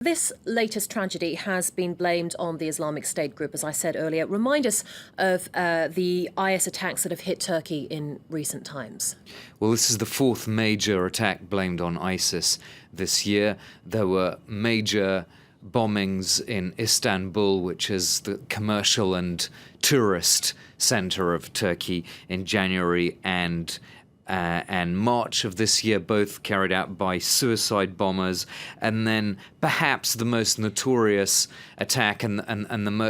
This latest tragedy has been blamed on the Islamic State group, as I said earlier. Remind us of the IS attacks that have hit Turkey in recent times. Well, this is the fourth major attack blamed on ISIS this year. There were major bombings in Istanbul, which is the commercial and tourist center of Turkey, in January and March of this year, both carried out by suicide bombers. And then perhaps the most notorious attack and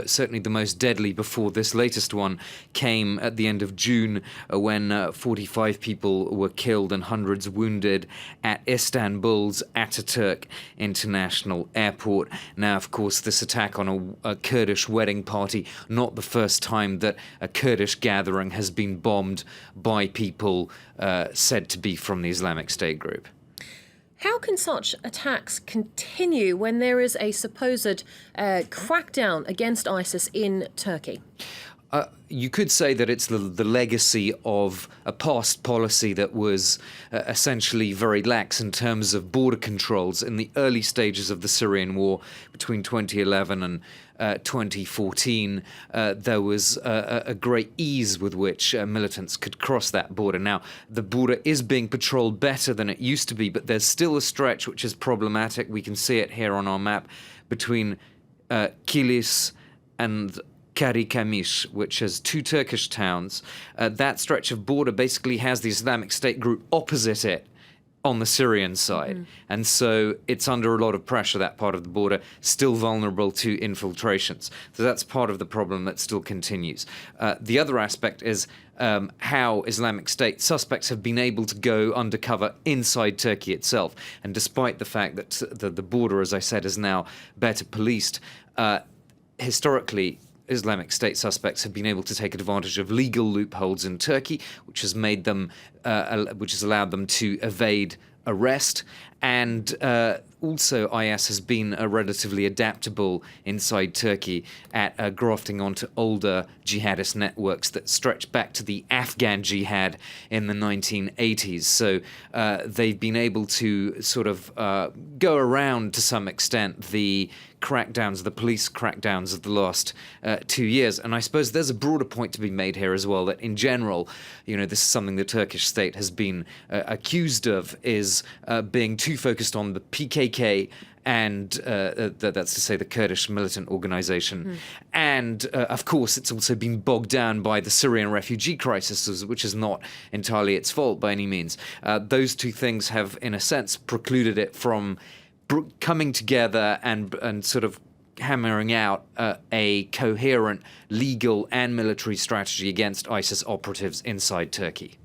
certainly the most deadly before this latest one came at the end of June, when 45 people were killed and hundreds wounded at Istanbul's Ataturk International Airport. Now, of course, this attack on a Kurdish wedding party, not the first time that a Kurdish gathering has been bombed by people said to be from the Islamic State group. How can such attacks continue when there is a supposed crackdown against ISIS in Turkey? You could say that it's the legacy of a past policy that was essentially very lax in terms of border controls. In the early stages of the Syrian war between 2011 and 2014, there was a great ease with which militants could cross that border. Now, the border is being patrolled better than it used to be, but there's still a stretch which is problematic. We can see it here on our map between Kilis and Karikamish, which is two Turkish towns. That stretch of border basically has the Islamic State group opposite it on the Syrian side. Mm-hmm. And so it's under a lot of pressure, that part of the border, still vulnerable to infiltrations. So that's part of the problem that still continues. The other aspect is how Islamic State suspects have been able to go undercover inside Turkey itself. And despite the fact that the border, as I said, is now better policed, historically, Islamic State suspects have been able to take advantage of legal loopholes in Turkey, which has made them, which has allowed them to evade arrest. And also, IS has been relatively adaptable inside Turkey at grafting onto older jihadist networks that stretch back to the Afghan jihad in the 1980s. So they've been able to sort of go around to some extent the crackdowns, the police crackdowns of the last 2 years. And I suppose there's a broader point to be made here as well, that in general, this is something the Turkish state has been accused of, is being too focused on the PKK and that's to say the Kurdish militant organization. Mm. And of course, it's also been bogged down by the Syrian refugee crisis, which is not entirely its fault by any means. Those two things have, in a sense, precluded it from coming together and sort of hammering out a coherent legal and military strategy against ISIS operatives inside Turkey.